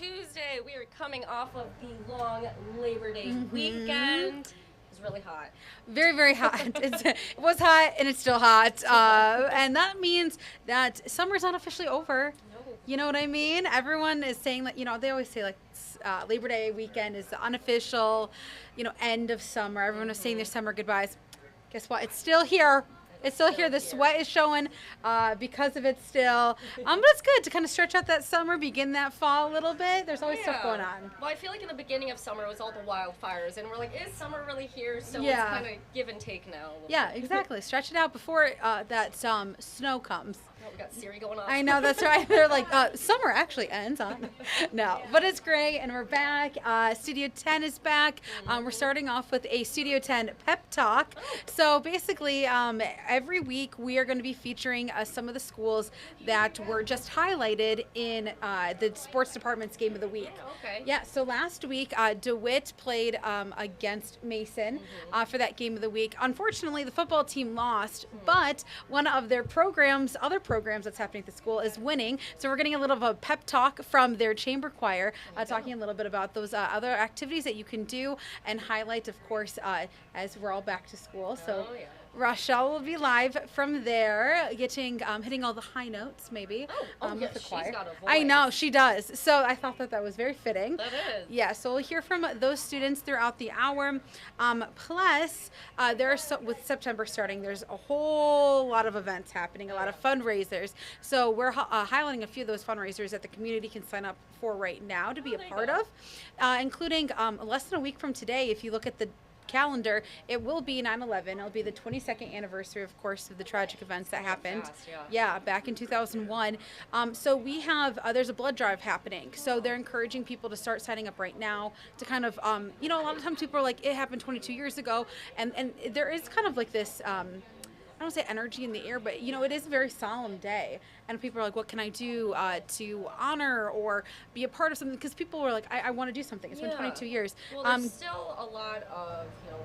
Tuesday. We are coming off of the long Labor Day weekend. It was really hot. Very, very hot. It was hot and it's still hot. And that means that summer's not officially over. No. You know what I mean? Everyone is saying that, they always say Labor Day weekend is the unofficial, end of summer. Everyone is saying their summer goodbyes. Guess what? It's still here. It's still here. The sweat is showing because of it still. But it's good to kind of stretch out that summer, begin that fall a little bit. There's always stuff going on. Well, I feel like in the beginning of summer it was all the wildfires, and we're like, is summer really here? So Yeah. it's kind of give and take now. Yeah, exactly. Stretch it out before that snow comes. Oh, we got Siri going on. I know, that's right. They're like, summer actually ends on. No, but it's great, and we're back. Studio 10 is back. We're starting off with a Studio 10 pep talk. So basically, every week we are going to be featuring some of the schools that were just highlighted in the sports department's game of the week. Okay. Yeah, so last week, DeWitt played against Mason for that game of the week. Unfortunately, the football team lost, but one of their other programs that's happening at the school is winning. So we're getting a little of a pep talk from their chamber choir, talking a little bit about those other activities that you can do and highlight, of course, as we're all back to school. So. Oh, yeah. Rochelle will be live from there, hitting all the high notes, maybe. Oh, with yes, the choir. she's got a voice. I know, she does. So I thought that was very fitting. That is. Yeah, so we'll hear from those students throughout the hour. Plus, with September starting, there's a whole lot of events happening, a lot of fundraisers. So we're highlighting a few of those fundraisers that the community can sign up for right now to be a part of, including less than a week from today. If you look at the calendar, it will be 9/11. It'll be the 22nd anniversary, of course, of the tragic events that happened. Fast, back in 2001. So we have there's a blood drive happening. So they're encouraging people to start signing up right now to kind of a lot of times people are like, it happened 22 years ago, and there is kind of like this I don't say energy in the air, but it is a very solemn day, and people are like, what can I do to honor or be a part of something? Because people were like, I want to do something. It's been 22 years. Well, there's still a lot of people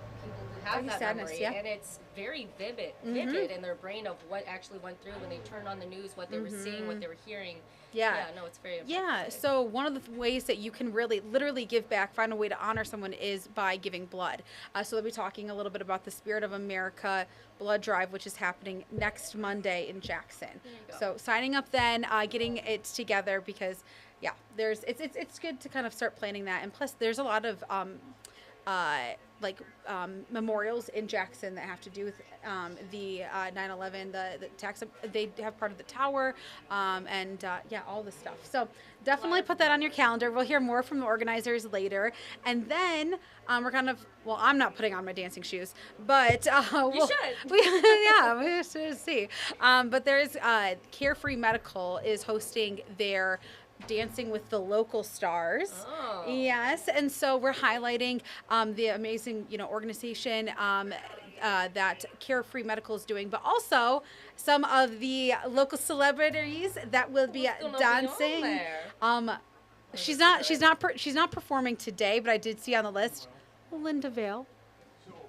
who have that sadness, memory, and it's very vivid in their brain of what actually went through when they turned on the news, what they were seeing, what they were hearing. Yeah, no, it's very important. Yeah, so one of the ways that you can really literally give back, find a way to honor someone, is by giving blood. So they'll be talking a little bit about the Spirit of America blood drive, which is happening next Monday in Jackson. So signing up then, getting it together, because it's good to kind of start planning that. And plus, there's a lot of memorials in Jackson that have to do with the 9/11, the tax. They have part of the tower, and all this stuff. So definitely put that on your calendar. We'll hear more from the organizers later, and then we're kind of. Well, I'm not putting on my dancing shoes, but you should. We should see. But there's Carefree Medical is hosting their Dancing with the Local Stars. Oh. Yes, and so we're highlighting the amazing organization that Carefree Medical is doing, but also some of the local celebrities that will be dancing. She's not performing today, but I did see on the list Linda Vale.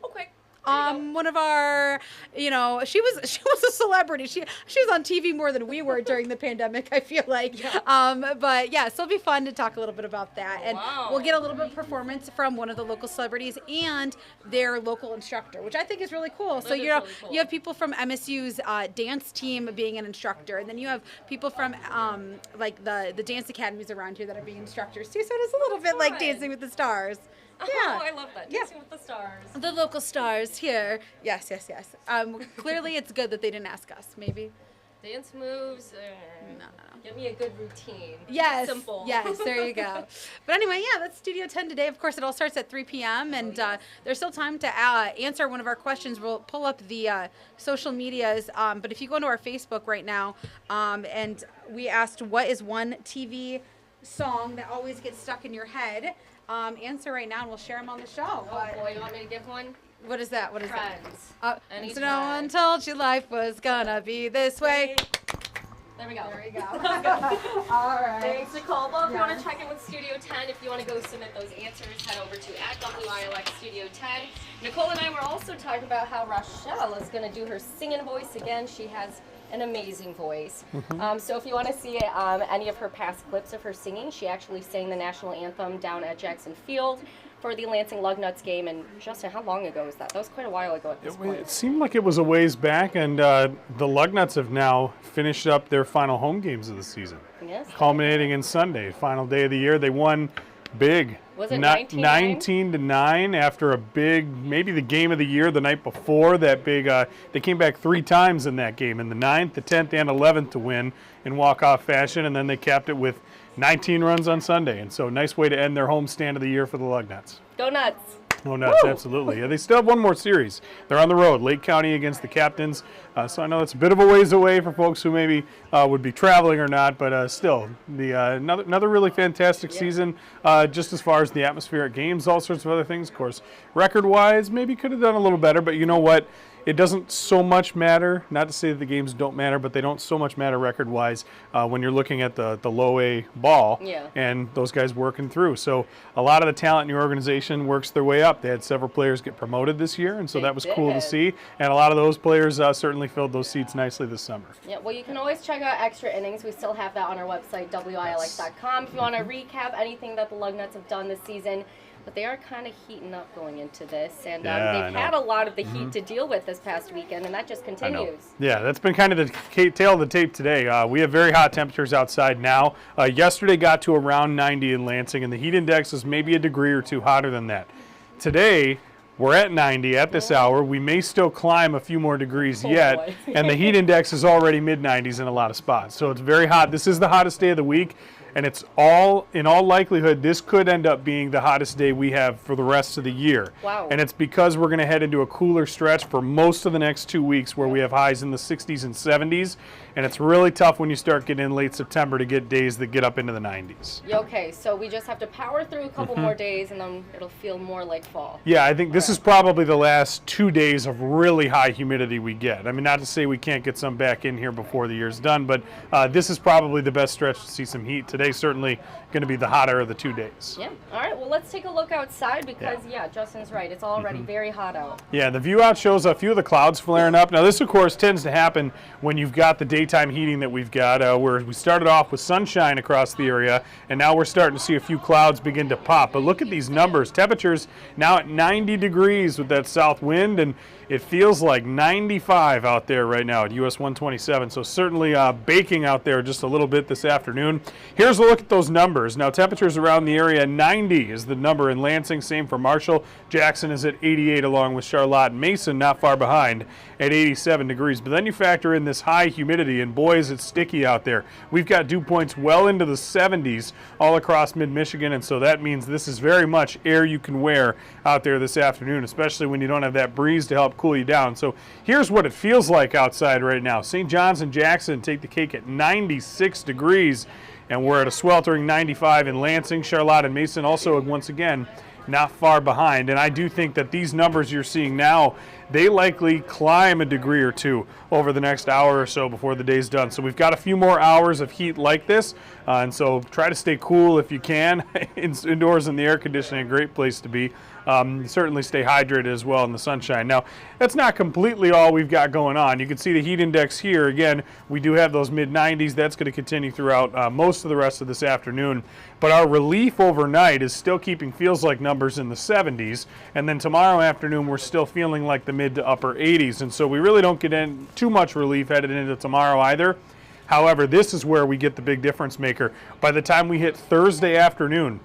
Okay. One of our, she was a celebrity. She was on TV more than we were during the pandemic, I feel like. Yeah. But yeah, so it'll be fun to talk a little bit about that. And Wow. we'll get a little bit of performance from one of the local celebrities and their local instructor, which I think is really cool. So, really cool. You have people from MSU's dance team being an instructor, and then you have people from the dance academies around here that are being instructors too. So it is a little bit like Dancing with the Stars. Yeah. Oh, I love that. Dancing with the Stars. The local stars here. Yes. Clearly, it's good that they didn't ask us. Maybe. Dance moves. No. Give me a good routine. Yes. Simple. Yes, there you go. But anyway, that's Studio 10 today. Of course, it all starts at 3 p.m. And there's still time to answer one of our questions. We'll pull up the social medias. But if you go into our Facebook right now, and we asked, what is one TV song that always gets stuck in your head? Answer right now, and we'll share them on the show. Oh, boy, you want me to give one? What is that? Friends. And so no one told you life was gonna be this way. There we go. All right. Thanks, Nicole. Well, if you want to check in with Studio 10, if you want to go submit those answers, head over to @WILX Studio 10. Nicole and I were also talking about how Rochelle is going to do her singing voice again. She has an amazing voice. So if you want to see any of her past clips of her singing, she actually sang the national anthem down at Jackson Field for the Lansing Lugnuts game. And Justin, how long ago was that? That was quite a while ago at this point. It seemed like it was a ways back, and the Lugnuts have now finished up their final home games of the season. Yes. Culminating in Sunday, final day of the year. They won big. Was it 19-9 after a big, maybe the game of the year the night before, that big, they came back 3 times in that game, in the 9th, the 10th, and 11th to win in walk-off fashion, and then they capped it with 19 runs on Sunday. And so nice way to end their home stand of the year for the Lugnuts. Go Nuts. Oh, nuts, absolutely. Yeah, they still have one more series. They're on the road, Lake County against the Captains. So I know it's a bit of a ways away for folks who maybe would be traveling or not, but still, another really fantastic season, just as far as the atmospheric games, all sorts of other things. Of course, record-wise, maybe could have done a little better, but you know what? It doesn't so much matter, not to say that the games don't matter, but they don't so much matter record-wise when you're looking at the low A ball and those guys working through. So a lot of the talent in your organization works their way up. They had several players get promoted this year, and so that was cool to see. And a lot of those players certainly filled those seats nicely this summer. Yeah, well, you can always check out extra innings. We still have that on our website, WILX.com, if you want to recap anything that the Lugnuts have done this season. But they are kind of heating up going into this, and they've had a lot of the heat to deal with this past weekend, and that just continues. Yeah, that's been kind of the tail of the tape today. We have very hot temperatures outside now. Yesterday got to around 90 in Lansing, and the heat index is maybe a degree or two hotter than that. Today, we're at 90 at this hour. We may still climb a few more degrees yet, and the heat index is already mid-90s in a lot of spots. So it's very hot. This is the hottest day of the week. And it's in all likelihood, this could end up being the hottest day we have for the rest of the year. Wow. And it's because we're going to head into a cooler stretch for most of the next 2 weeks where we have highs in the 60s and 70s. And it's really tough when you start getting in late September to get days that get up into the 90s. Okay, so we just have to power through a couple more days, and then it'll feel more like fall. Yeah, I think this is probably the last 2 days of really high humidity we get. I mean, not to say we can't get some back in here before the year's done, but this is probably the best stretch to see some heat. Today's certainly going to be the hotter of the 2 days. Yeah, all right, well, let's take a look outside because, Justin's right. It's already very hot out. Yeah, the view out shows a few of the clouds flaring up. Now, this, of course, tends to happen when you've got the daytime heating that we've got, where we started off with sunshine across the area, and now we're starting to see a few clouds begin to pop. But look at these numbers. Temperatures now at 90 degrees with that south wind, and it feels like 95 out there right now at US 127. So certainly baking out there just a little bit this afternoon. Here's a look at those numbers. Now, temperatures around the area, 90 is the number in Lansing. Same for Marshall. Jackson is at 88 along with Charlotte. Mason not far behind at 87 degrees. But then you factor in this high humidity, and boys, it's sticky out there. We've got dew points well into the 70s all across mid-Michigan, and so that means this is very much air you can wear out there this afternoon, especially when you don't have that breeze to help cool you down. So here's what it feels like outside right now. St. John's and Jackson take the cake at 96 degrees, and we're at a sweltering 95 in Lansing. Charlotte and Mason also, once again, not far behind. And I do think that these numbers you're seeing now, they likely climb a degree or two over the next hour or so before the day's done. So we've got a few more hours of heat like this, and so try to stay cool if you can. Indoors in the air conditioning, a great place to be. Certainly stay hydrated as well in the sunshine. Now, that's not completely all we've got going on. You can see the heat index here. Again, we do have those mid-90s. That's going to continue throughout most of the rest of this afternoon. But our relief overnight is still keeping feels-like numbers in the 70s. And then tomorrow afternoon, we're still feeling like the mid to upper 80s. And so we really don't get in too much relief headed into tomorrow either. However, this is where we get the big difference maker. By the time we hit Thursday afternoon,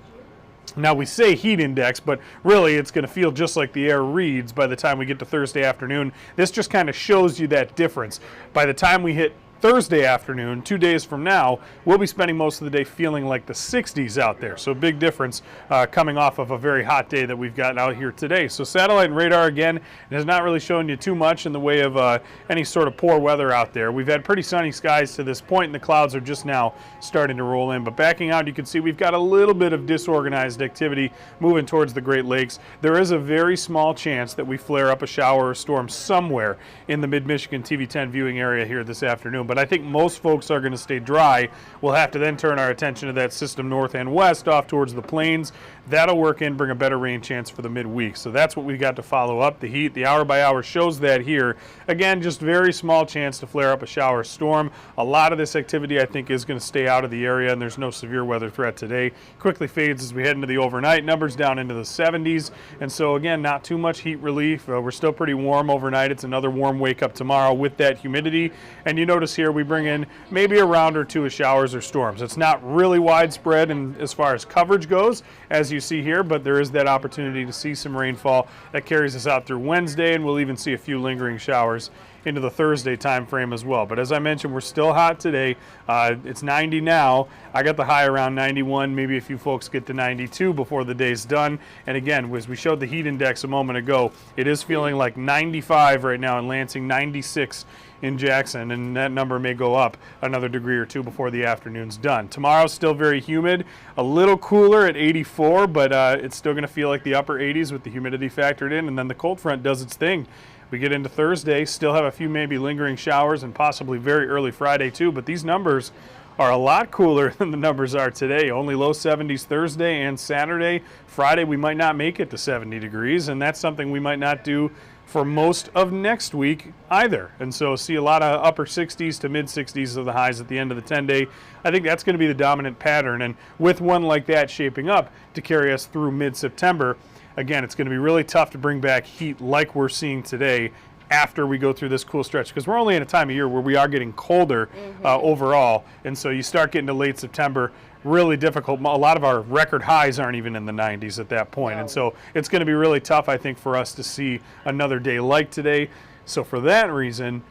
now we say heat index, but really it's going to feel just like the air reads by the time we get to Thursday afternoon. This just kind of shows you that difference. By the time we hit Thursday afternoon, 2 days from now, we'll be spending most of the day feeling like the 60s out there. So big difference coming off of a very hot day that we've got out here today. So satellite and radar, again, has not really shown you too much in the way of any sort of poor weather out there. We've had pretty sunny skies to this point, and the clouds are just now starting to roll in. But backing out, you can see we've got a little bit of disorganized activity moving towards the Great Lakes. There is a very small chance that we flare up a shower or storm somewhere in the mid-Michigan TV10 viewing area here this afternoon. But I think most folks are going to stay dry. We'll have to then turn our attention to that system north and west off towards the plains. that'll work in, bring a better rain chance for the midweek. So that's what we got to follow up. The heat, the hour by hour shows that here. Again, just very small chance to flare up a shower storm. A lot of this activity, I think, is going to stay out of the area, and there's no severe weather threat today. Quickly fades as we head into the overnight. Numbers down into the 70s. And so, again, not too much heat relief. We're still pretty warm overnight. It's another warm wake up tomorrow with that humidity. And you notice here we bring in maybe a round or two of showers or storms. It's not really widespread in, as far as coverage goes, as you see here, but there is that opportunity to see some rainfall that carries us out through Wednesday, and we'll even see a few lingering showers into the Thursday time frame as well. But as I mentioned, we're still hot today. It's 90 now. I got the high around 91. Maybe a few folks get to 92 before the day's done. And again, as we showed the heat index a moment ago, it is feeling like 95 right now in Lansing, 96 in Jackson, and that number may go up another degree or two before the afternoon's done. Tomorrow's still very humid, a little cooler at 84, but it's still going to feel like the upper 80s with the humidity factored in, and then the cold front does its thing. We get into Thursday, still have a few maybe lingering showers and possibly very early Friday too, but these numbers are a lot cooler than the numbers are today. Only low 70s Thursday and Saturday. Friday we might not make it to 70 degrees, and that's something we might not do for most of next week either. And so see a lot of upper 60s to mid 60s of the highs at the end of the 10-day. I think that's going to be the dominant pattern. And with one like that shaping up to carry us through mid-September, again, it's going to be really tough to bring back heat like we're seeing today after we go through this cool stretch, because we're only in a time of year where we are getting colder overall. And so you start getting to late September, really difficult. A lot of our record highs aren't even in the 90s at that point. And so it's going to be really tough, I think, for us to see another day like today. So for that reason,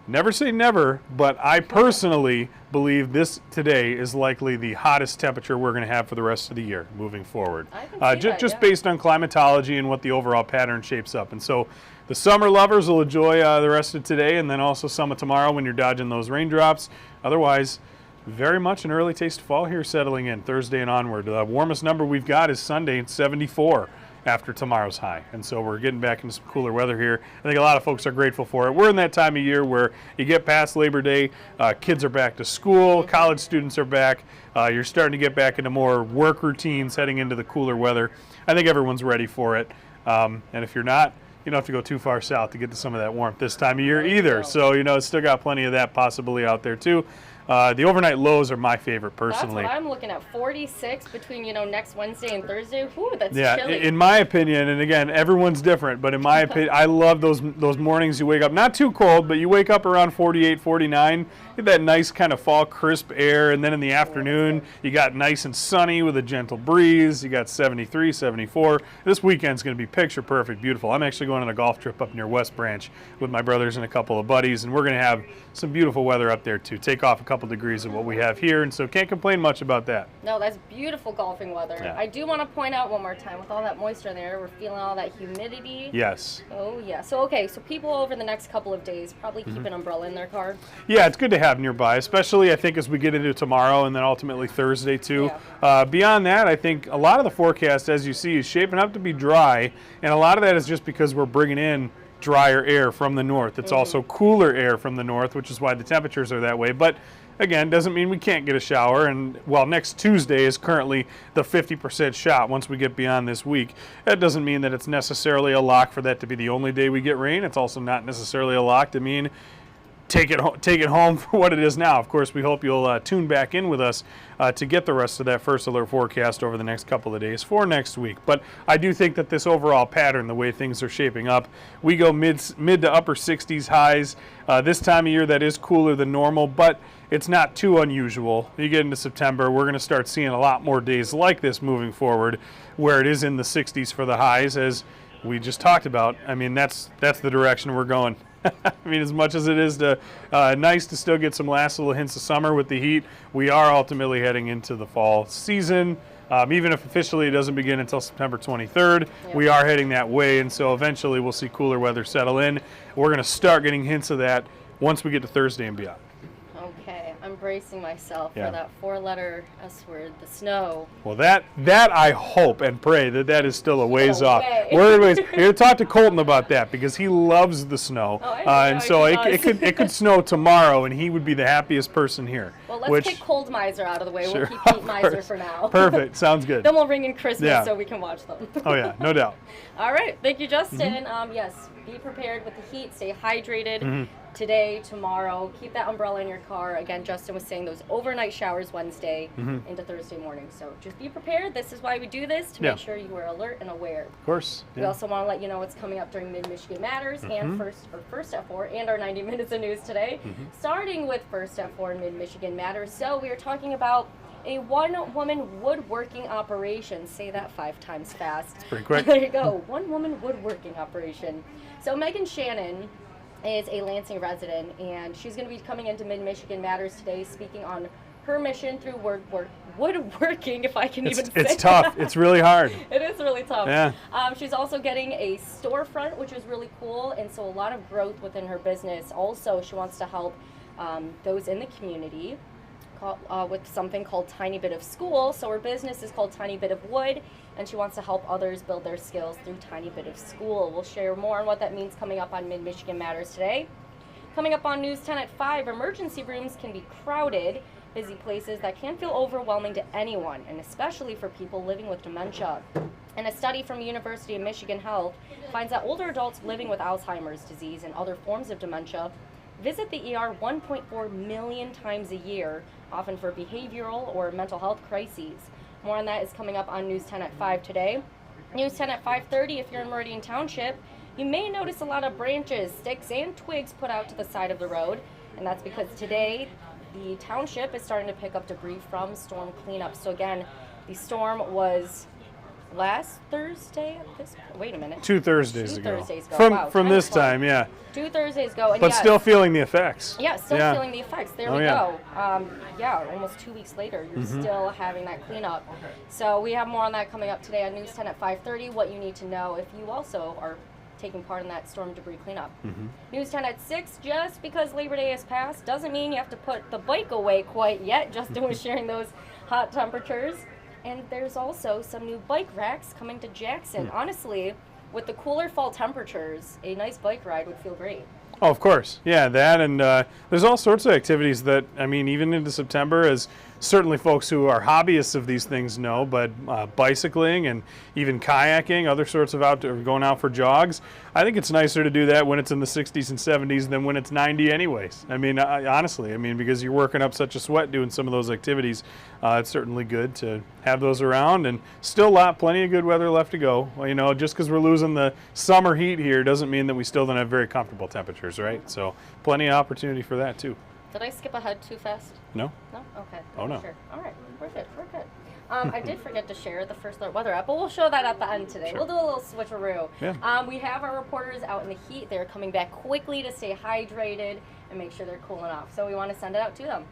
never say never, but I personally believe this today is likely the hottest temperature we're going to have for the rest of the year moving forward. Just based on climatology and what the overall pattern shapes up. And so the summer lovers will enjoy the rest of today, and then also some of tomorrow when you're dodging those raindrops. Otherwise, very much an early taste of fall here settling in Thursday and onward. The warmest number we've got is Sunday at 74 after tomorrow's high. And so we're getting back into some cooler weather here. I think a lot of folks are grateful for it. We're in that time of year where you get past Labor Day, kids are back to school, college students are back, you're starting to get back into more work routines heading into the cooler weather. I think everyone's ready for it. And if you're not, you don't have to go too far south to get to some of that warmth this time of year either. So, it's still got plenty of that possibly out there too. The overnight lows are my favorite personally. That's what I'm looking at. 46 between, next Wednesday and Thursday. Whew, that's chilly. In my opinion, and again, everyone's different, but in my opinion, I love those mornings you wake up, not too cold, but you wake up around 48, 49, get that nice kind of fall crisp air, and then in the afternoon, you got nice and sunny with a gentle breeze. You got 73, 74. This weekend's going to be picture perfect, beautiful. I'm actually going on a golf trip up near West Branch with my brothers and a couple of buddies, and we're going to have some beautiful weather up there too. Take off a couple degrees of what we have here, and so can't complain much about that. No, that's beautiful golfing weather. Yeah. I do want to point out one more time, with all that moisture in the air, we're feeling all that humidity. Yes. Oh yeah. So people over the next couple of days probably keep an umbrella in their car. Yeah, it's good to have nearby, especially I think as we get into tomorrow and then ultimately Thursday too. Yeah. Beyond that, I think a lot of the forecast, as you see, is shaping up to be dry, and a lot of that is just because we're bringing in drier air from the north. It's also cooler air from the north, which is why the temperatures are that way. But again, doesn't mean we can't get a shower. And while next Tuesday is currently the 50% shot once we get beyond this week, that doesn't mean that it's necessarily a lock for that to be the only day we get rain. It's also not necessarily a lock to mean take it home for what it is now. Of course, we hope you'll tune back in with us to get the rest of that first alert forecast over the next couple of days for next week. But I do think that this overall pattern, the way things are shaping up, we go mid to upper 60s highs. This time of year, that is cooler than normal, but it's not too unusual. You get into September, we're going to start seeing a lot more days like this moving forward, where it is in the 60s for the highs, as we just talked about. I mean, that's the direction we're going. I mean, as much as it is nice to still get some last little hints of summer with the heat, we are ultimately heading into the fall season. Even if officially it doesn't begin until September 23rd, we are heading that way, and so eventually we'll see cooler weather settle in. We're going to start getting hints of that once we get to Thursday and beyond. Okay, I'm bracing myself for that four-letter S word, the snow. Well, that I hope and pray that is still a ways off. We're going to talk to Colton about that because he loves the snow, and so it could snow tomorrow, and he would be the happiest person here. Well, So let's kick cold miser out of the way. Sure, we'll keep heat miser for now. Perfect. Sounds good. Then we'll ring in Christmas so we can watch them. Oh, yeah. No doubt. All right. Thank you, Justin. Yes, be prepared with the heat. Stay hydrated today, tomorrow. Keep that umbrella in your car. Again, Justin was saying those overnight showers Wednesday into Thursday morning. So just be prepared. This is why we do this, to make sure you are alert and aware. Of course. We also want to let you know what's coming up during Mid-Michigan Matters and First at 4 and our 90 minutes of news today. Starting with First at 4 and Mid-Michigan Matters. So we are talking about a one-woman woodworking operation. Say that 5 times fast. That's pretty quick. There you go. One-woman woodworking operation. So Megan Shannon is a Lansing resident, and she's going to be coming into Mid-Michigan Matters today, speaking on her mission through woodworking, if I can even say It's tough. that. It's really hard. It is really tough. Yeah. She's also getting a storefront, which is really cool, and so a lot of growth within her business. Also, she wants to help those in the community with something called Tiny Bit of School. So her business is called Tiny Bit of Wood, and she wants to help others build their skills through Tiny Bit of School. We'll share more on what that means coming up on Mid-Michigan Matters today. Coming up on News 10 at 5, emergency rooms can be crowded, busy places that can feel overwhelming to anyone, and especially for people living with dementia. And a study from University of Michigan Health finds that older adults living with Alzheimer's disease and other forms of dementia visit the ER 1.4 million times a year, often for behavioral or mental health crises. More on that is coming up on News 10 at 5 today. News 10 at 5:30, if you're in Meridian Township, you may notice a lot of branches, sticks, and twigs put out to the side of the road. And that's because today the township is starting to pick up debris from storm cleanup. So again, the storm was last Thursday. Wait a minute. 2 Thursdays Two ago. Thursdays ago. From Wow, from time this flies. time, yeah. 2 Thursdays ago. And But still feeling the effects. Yeah, still feeling the effects. There we go. Almost 2 weeks later, you're still having that cleanup. So we have more on that coming up today on News 10 at 5:30. What you need to know if you also are taking part in that storm debris cleanup. News 10 at 6, just because Labor Day has passed doesn't mean you have to put the bike away quite yet. Justin was sharing those hot temperatures. And there's also some new bike racks coming to Jackson. Honestly, with the cooler fall temperatures, a nice bike ride would feel great. Oh, of course. Yeah, that and there's all sorts of activities that, I mean, even into September, as certainly folks who are hobbyists of these things know, but bicycling and even kayaking, other sorts of outdoor, going out for jogs. I think it's nicer to do that when it's in the 60s and 70s than when it's 90 anyways. I mean, honestly, because you're working up such a sweat doing some of those activities, it's certainly good to have those around, and still plenty of good weather left to go. Well, you know, just because we're losing the summer heat here doesn't mean that we still don't have very comfortable temperatures, right? So plenty of opportunity for that too. Did I skip ahead too fast? No. No? Okay. Oh, no. Sure. All right. We're good. I did forget to share the First Alert weather app, but we'll show that at the end today. Sure. We'll do a little switcheroo. Yeah. We have our reporters out in the heat. They're coming back quickly to stay hydrated and make sure they're cooling off. So we want to send it out to them.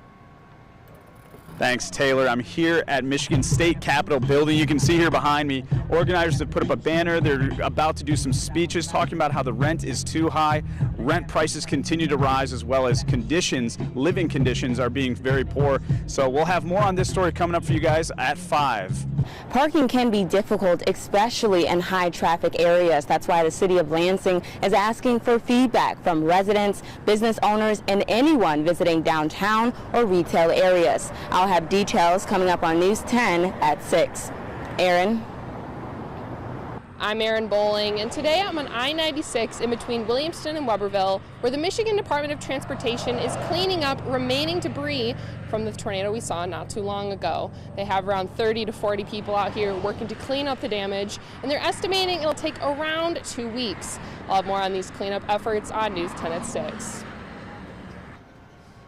Thanks, Taylor. I'm here at Michigan State Capitol building. You can see here behind me, organizers have put up a banner. They're about to do some speeches talking about how the rent is too high. Rent prices continue to rise, as well as living conditions are being very poor. So we'll have more on this story coming up for you guys at 5. Parking can be difficult, especially in high traffic areas. That's why the city of Lansing is asking for feedback from residents, business owners, and anyone visiting downtown or retail areas. I'll have details coming up on News 10 at 6. Aaron? I'm Erin Bowling, and today I'm on I-96 in between Williamston and Weberville, where the Michigan Department of Transportation is cleaning up remaining debris from the tornado we saw not too long ago. They have around 30 to 40 people out here working to clean up the damage, and they're estimating it'll take around 2 weeks. I'll have more on these cleanup efforts on News 10 at 6.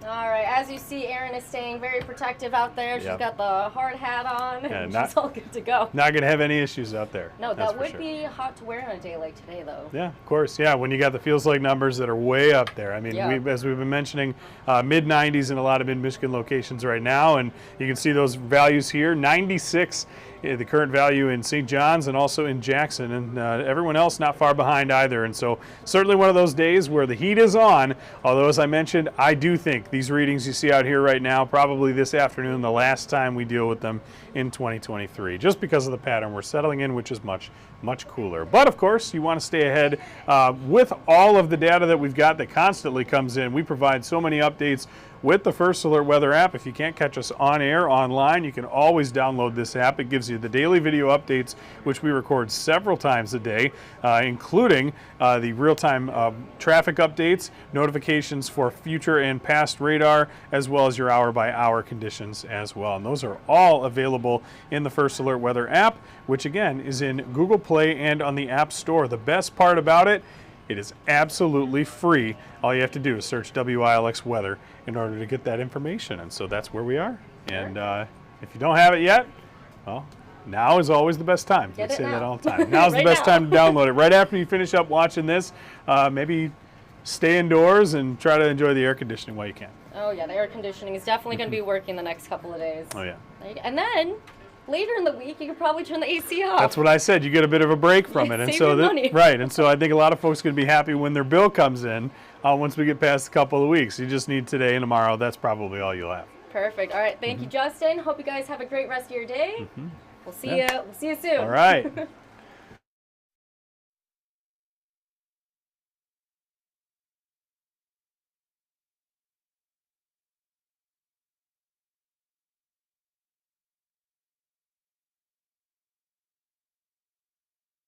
All right, as you see, Erin is staying very protective out there. She's got the hard hat on, and she's all good to go. Not going to have any issues out there. No, that would be hot to wear on a day like today, though. Yeah, of course. Yeah, when you got the feels like numbers that are way up there. I mean, as we've been mentioning, mid-90s in a lot of mid-Michigan locations right now, and you can see those values here. 96 the current value in St. John's and also in Jackson, and everyone else not far behind either. And so certainly one of those days where the heat is on, although as I mentioned, I do think these readings you see out here right now, probably this afternoon, the last time we deal with them in 2023, just because of the pattern we're settling in, which is much cooler. But of course, you want to stay ahead with all of the data that we've got that constantly comes in. We provide so many updates with the First Alert Weather app. If you can't catch us on air, online, you can always download this app. It gives you the daily video updates, which we record several times a day, including the real-time traffic updates, notifications for future and past radar, as well as your hour-by-hour conditions as well. And those are all available in the First Alert Weather app, which again is in Google Play and on the App Store. The best part about it, it is absolutely free. All you have to do is search WILX Weather in order to get that information. And so that's where we are. And if you don't have it yet, well, now is always the best time. I say that all the time. Now's the best time to download it. Right after you finish up watching this, maybe stay indoors and try to enjoy the air conditioning while you can. Oh yeah, the air conditioning is definitely going to be working the next couple of days. Oh yeah. And then later in the week, you could probably turn the AC off. That's what I said. You get a bit of a break from it, and save so your money. right. And so I think a lot of folks are going to be happy when their bill comes in once we get past a couple of weeks. You just need today and tomorrow. That's probably all you'll have. Perfect. All right. Thank you, Justin. Hope you guys have a great rest of your day. We'll see you. We'll see you soon. All right.